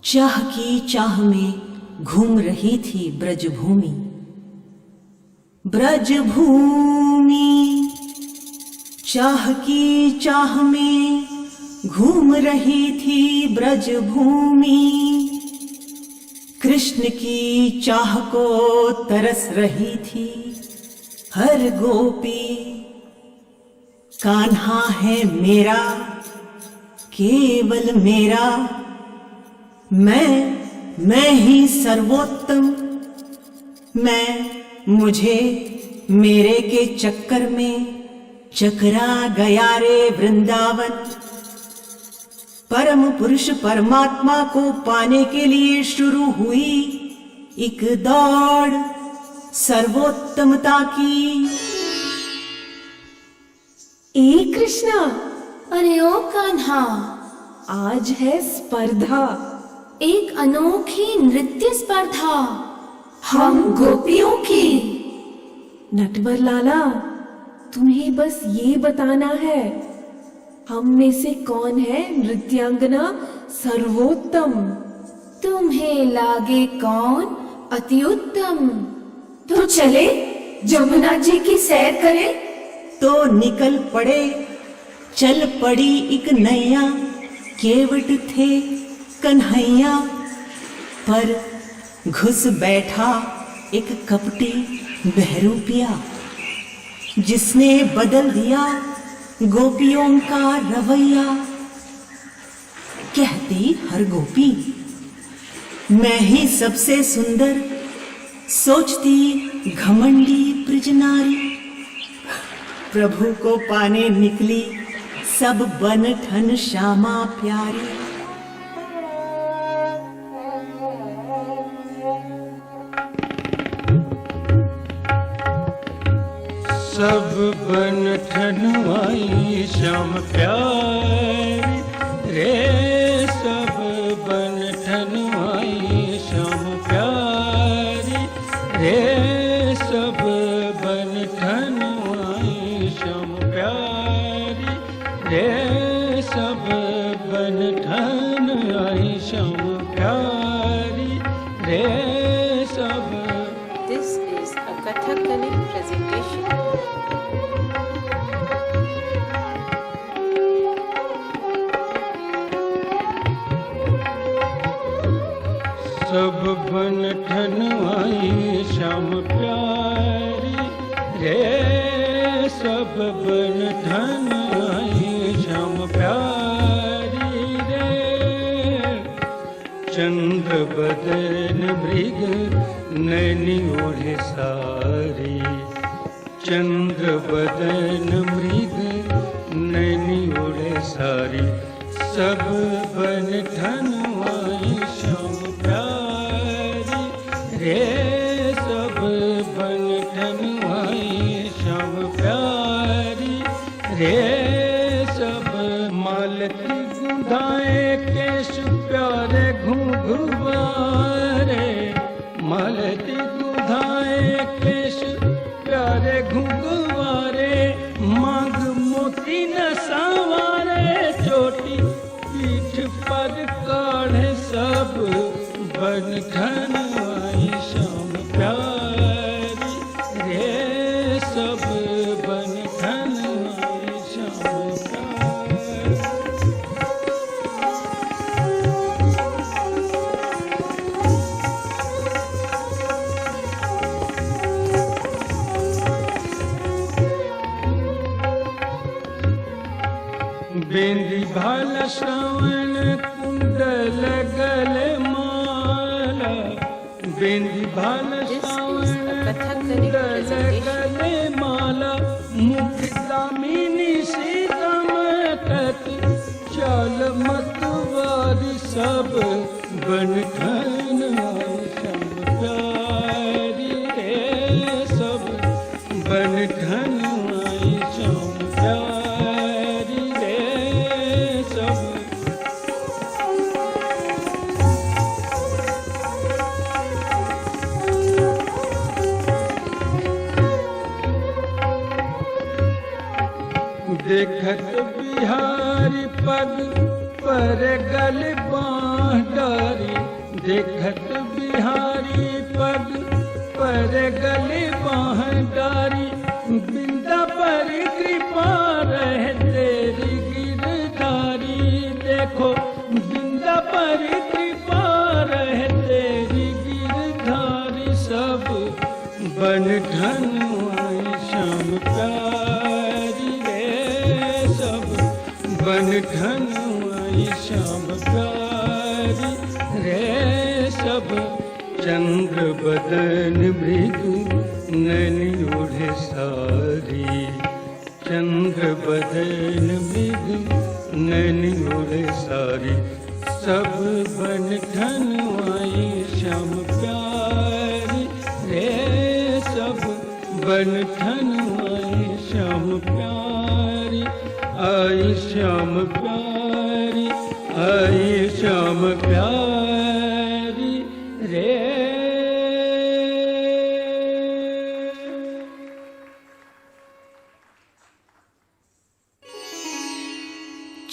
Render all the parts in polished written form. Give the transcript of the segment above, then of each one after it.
चाह की चाह में घूम रही थी ब्रजभूमि। ब्रजभूमि चाह की चाह में घूम रही थी ब्रजभूमि। कृष्ण की चाह को तरस रही थी हर गोपी। कान्हा है मेरा केवल मेरा, मैं ही सर्वोत्तम। मुझे मेरे के चक्कर में चकरा गया रे वृंदावन। परम पुरुष परमात्मा को पाने के लिए शुरू हुई एक दौड़ सर्वोत्तमता की। ए कृष्णा, अरे ओ कान्हा, आज है स्पर्धा, एक अनोखी नृत्य स्पर्धा हम गोपियों की। नटवर लाला, तुम्हें बस ये बताना है, हम में से कौन है नृत्यांगना सर्वोत्तम। तुम्हें लागे कौन अति उत्तम। तो चले जमुना जी की सैर करें। तो निकल पड़े, चल पड़ी एक नैया। केवट थे कन्हैया, पर घुस बैठा एक कपटी बहरूपिया, जिसने बदल दिया गोपियों का रवैया। कहती हर गोपी मैं ही सबसे सुंदर, सोचती घमंडी ब्रजनारी। प्रभु को पाने निकली सब बन ठन श्यामा प्यारी। सब बन ठनवाई श्याम प्यारी रे। सब बन ठनवाई श्याम प्यारी रे। सब बन ठनवाई श्याम प्यारी रे। सब बन ठनवाई श्याम प्यारी रे। सब। This is a Kathakali presentation. सब बन ठनवाई श्याम प्यारी रे। सब बन ठनवाई श्याम प्यारी रे। चंद्र बदन मृग नैनी ओढ़े सारी। चंद्र बदन मृग नैनी ओढ़े सारी। सब बन ठनवाई श्याम प्यारी रे। सब बन ठनवाई श्याम प्यारी रे। सब मालती गुंधाए केश प्यारे घुंघुवारे। मालती गुंधाए केश प्यारे घुंघुवारे। मांग मोती न सांवारे। चोटी पीठ पर काढ़े सब बन ठनवाई श्याम प्यारी रे। सब बन ठनवाई श्याम प्यारी। बेंदी भाल श्रवण कुंडल गले माला। बेंदी भाल श्रवण कुंडल गले माला। मुख दामिनी सीतमकत चाल मतवारी। सब बन ठनवाई श्याम प्यारी रे। सब बन ठनवाई श्याम प्यारी रे। सब। देखत बिहारी पग पर गल बाँह डारी, देखत बिहारी पद पर गल बाँह डारी। बिंदा पर कृपा रह तेरी गिरधारी, देखो बिंदा पर कृपा रह तेरी गिरधारी। सब बन ठन आई श्याम प्यारी रे, सब बन ठन आई श्याम प्यारी रे। सब चंद्र बदन मृदु नैनी ओढ़े सारी, चंद्र बदन मृदु नैनी ओढ़े सारी। सब बन ठन आई श्याम प्यारी रे, सब बन ठन आई श्याम प्यारी। आई श्याम प्यारी, आई श्याम प्यारी रे।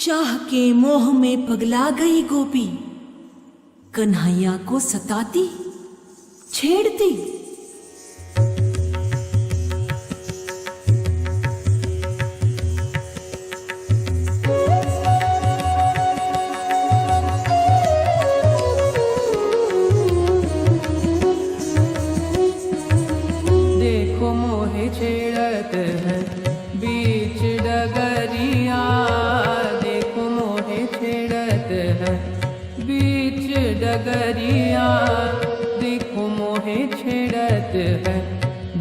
चाह के मोह में पगला गई गोपी, कन्हैया को सताती छेड़ती। देखो मोहे छेड़त है बीच डगरिया, देखो मोहे छेड़त है बीच डगरिया। देखो मोहे छेड़त है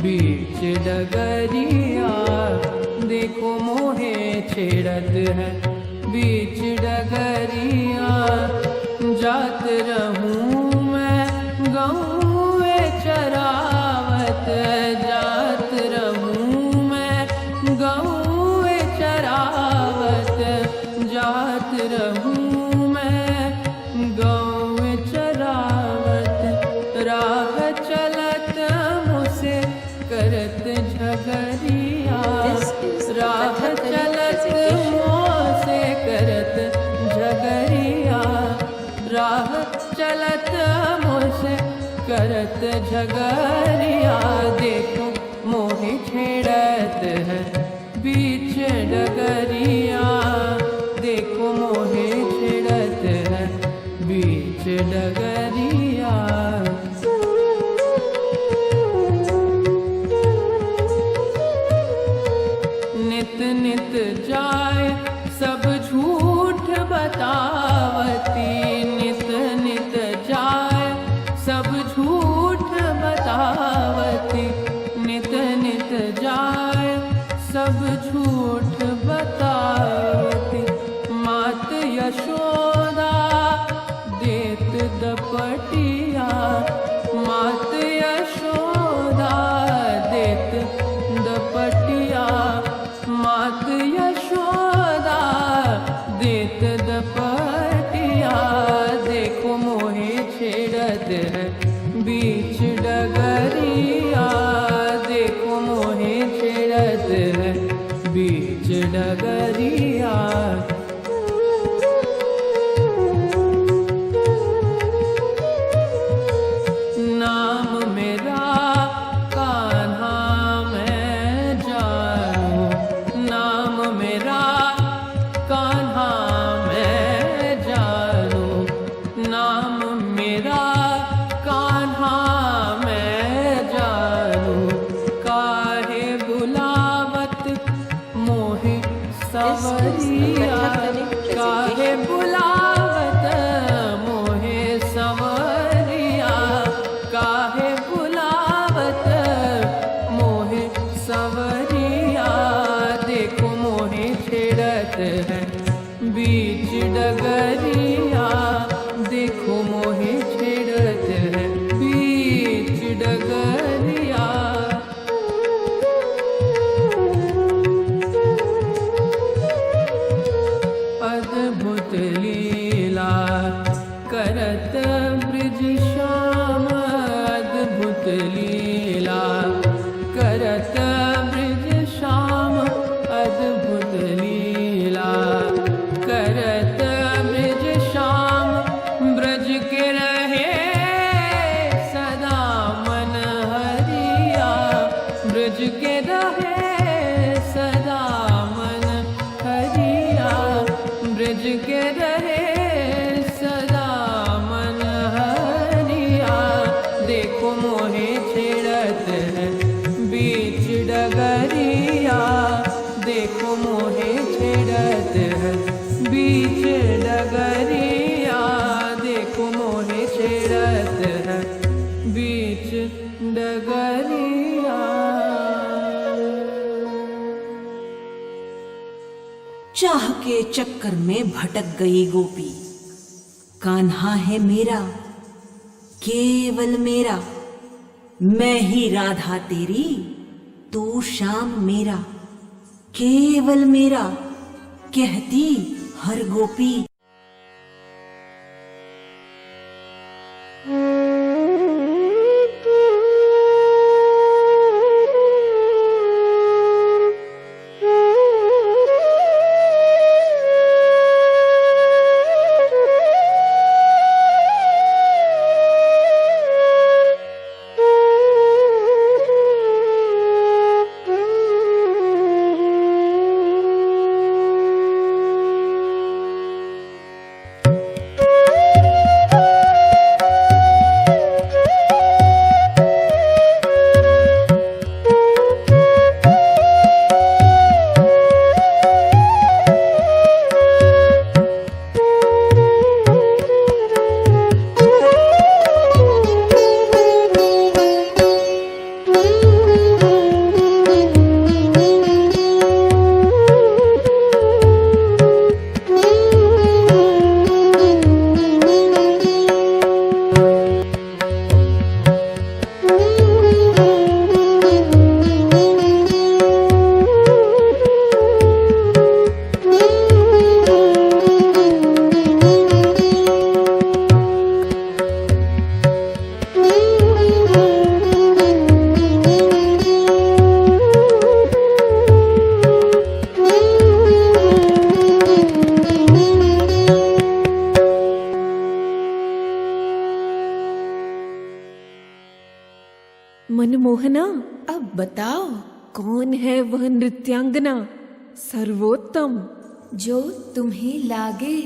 बीच डगरिया, देखो मोहे छेड़त है बीच डगरिया। जात रहूं मैं गौं चरावत, जात रहूं मैं गौं चरावत, जात रहूं मैं गौं चरावत। राह चलत मुझसे करत झगरिया, राह चलत मुझसे करत झगरिया, राह चलत मुझसे करत झगरिया। देखो मोहे छेड़त है बीच डगरिया, देखो मोहे छेड़त है बीच डगरिया। नित नित जाए सब झूठ बतावती, नित नित जाए सब झूठ बतावती, नित नित जाए सब झूठ बतावती। मात यशोदा देत दपटिया, मात यशोदा देत दपटिया, मात यशोदा देत दपटिया। देखो मोहे छेड़त है बीच डगरिया, देखो मोहे छेड़त है बीच डगरिया। नाम मेरा कान्हा मैं जानू, नाम मेरा कान्हा मैं जानू, नाम मेरा कान्हा मैं जानू। काहे बुलावत मोहे सवरिया, काहे बुलावत मोहे सवरिया, काहे बुलावत मोहे सवरिया। देखो मोहे छेड़त है बीच डगरिया, देखो मोहे छेड़त है बीच डगरिया। अद्भुत लीला करत ब्रिज श्याम, अद्भुत लीला करत ब्रिज श्याम, अद्भुत लीला करत ब्रिज ब्रिज के रहे सदा मन हरिया। देखो मोहे छेड़त है बीच डगरिया, देखो मोहे छेड़त है बीच डगरिया, देखो मोहे छेड़त है बीच डगरिया। चाह के चक्कर में भटक गई गोपी। कान्हा है मेरा, केवल मेरा, मैं ही राधा तेरी, तू श्याम मेरा, केवल मेरा, कहती हर गोपी। मनमोहना, अब बताओ, कौन है वह नृत्यांगना सर्वोत्तम जो तुम्हें लागे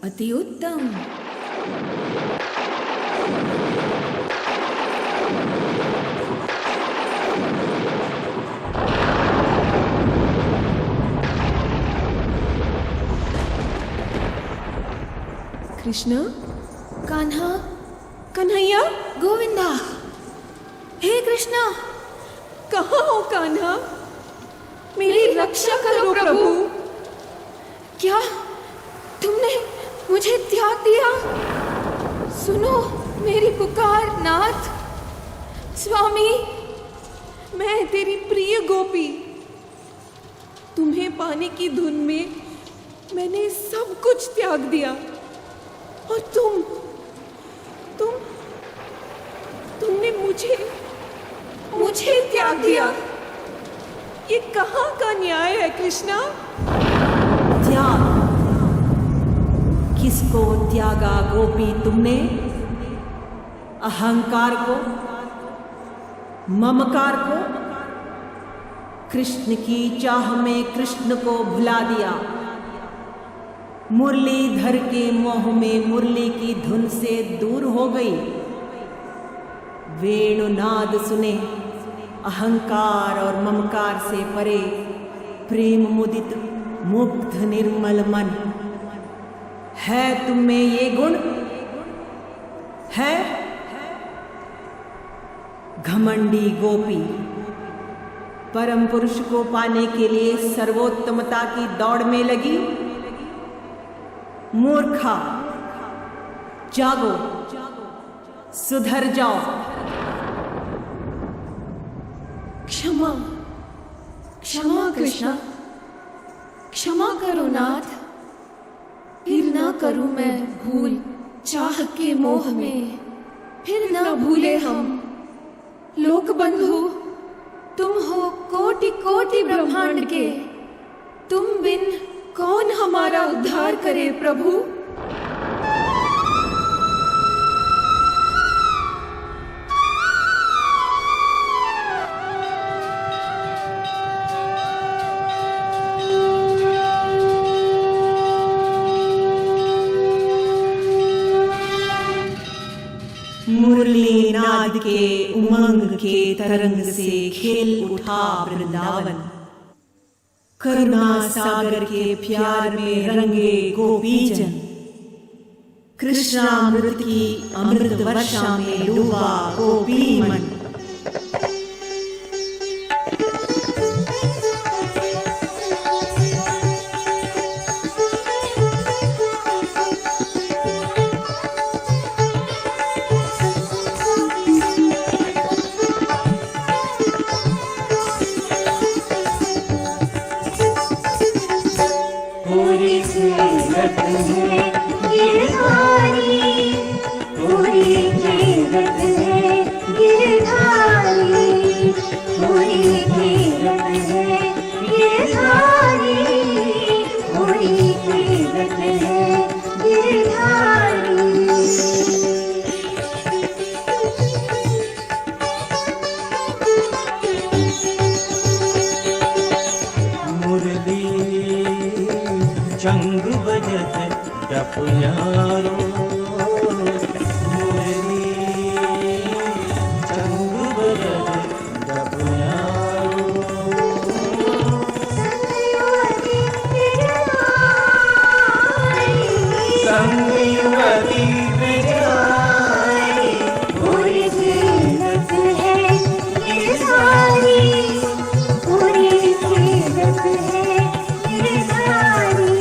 अति उत्तम? कृष्णा, कान्हा, कन्हैया, गोविंदा, हे कृष्णा, कहाँ हो कान्हा? मेरी रक्षा करो प्रभु। क्या तुमने मुझे त्याग दिया? सुनो मेरी पुकार नाथ। स्वामी, मैं तेरी प्रिय गोपी, तुम्हें पाने की धुन में मैंने सब कुछ त्याग दिया, और तुमने मुझे त्याग दिया। ये कहाँ का न्याय है कृष्णा? त्याग? किसको त्यागा गोपी तुमने? अहंकार को, ममकार को? कृष्ण की चाह में कृष्ण को भुला दिया। मुरलीधर के मोह में मुरली की धुन से दूर हो गई। वेणुनाद सुने अहंकार और ममकार से परे, प्रेम मुदित मुग्ध निर्मल मन। है तुम में ये गुण? है? घमंडी गोपी, परम पुरुष को पाने के लिए सर्वोत्तमता की दौड़ में लगी। मूर्खा, जागो, सुधर जाओ। क्षमा, क्षमा कृष्णा, क्षमा करो नाथ। फिर ना करूं मैं भूल चाह के मोह में, फिर ना भूले हम लोक बंधु। तुम हो कोटि कोटि ब्रह्मांड के, तुम बिन कौन हमारा उद्धार करे प्रभु। नाद के उमंग के तरंग से खेल उठा वृंदावन। करुणा सागर के प्यार में रंगे गोपीजन, कृष्णामृत की अमृत वर्षा में डूबा गोपी मन। चंग बजत डपयारो, मुरली चंग बजत डपयारो। संग युवती बिछाई, पूरी जीनत है ये सारी, पूरी जीनत है ये सारी,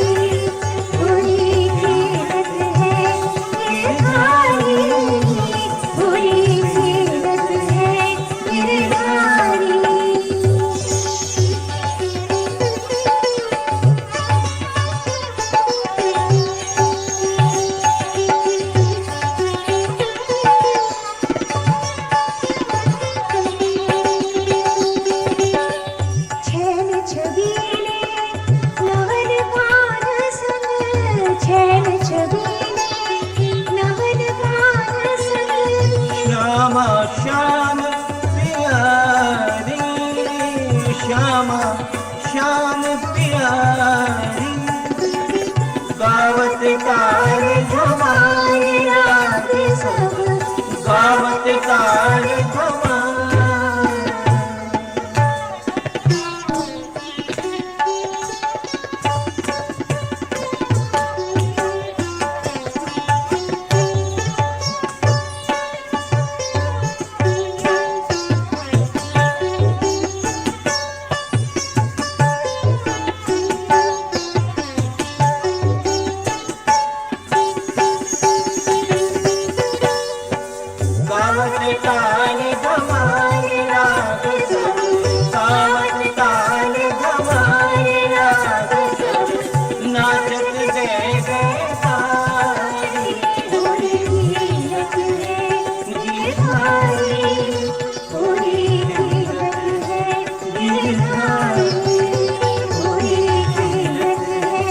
पूरी जीनत है ये सारी, पूरी जीनत है ये सारी। छैन छबीले नवन गान संग, छैन छबीले नवन गान संग। श्यामा श्याम प्यारी, श्यामा श्याम प्यारी। गावत कार हमारे रात सब, गावत कार धमार। गावत ताल धमार राग सब, गावत ताल धमार राग सब। नाचत जय जयकारी, पूरी जीनत है ये सारी, पूरी जीनत है ये सारी, पूरी जीनत है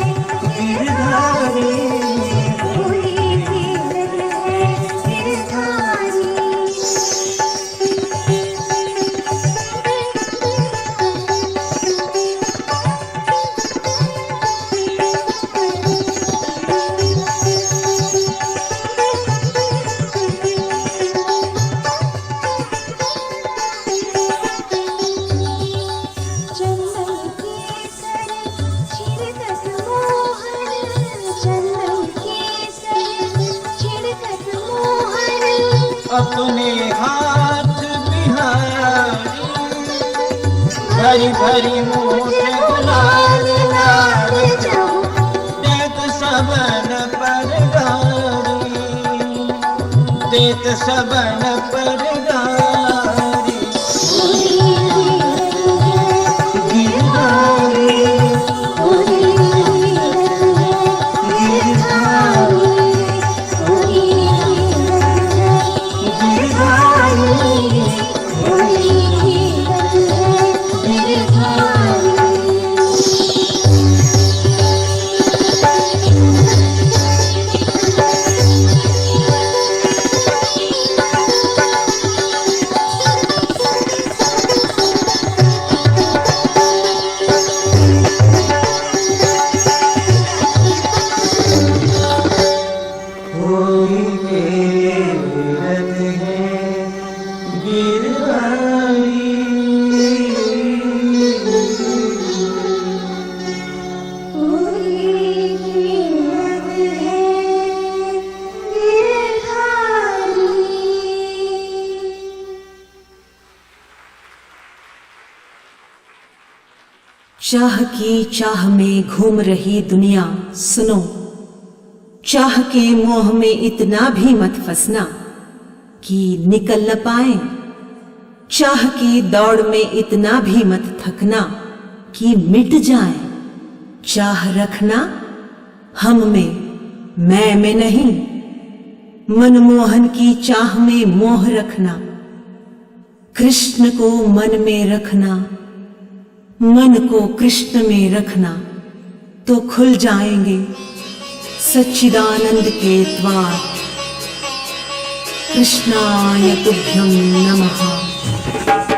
ये सारी, पूरी जीनत है ये सारी। चंदन केसर छिड़कत मोहन, चंदन केसर छिड़कत मोहन। अपने हाथ बिहारी, भरी भरी मूठ गुलाल लाल जाओ। देत सबन पर गारी, देत सबन पर गारी। गिरधारी, पूरी जीनत है ये सारी, पूरी जीनत है ये सारी, पूरी जीनत है ये सारी। चाह की चाह में घूम रही दुनिया सुनो, चाह के मोह में इतना भी मत फंसना कि निकल न पाए। चाह की दौड़ में इतना भी मत थकना कि मिट जाए। चाह रखना हम में, मैं में नहीं। मनमोहन की चाह में मोह रखना, कृष्ण को मन में रखना, मन को कृष्ण में रखना, तो खुल जाएंगे सच्चिदानंद के द्वार। कृष्णाय तुभ्यं नमः।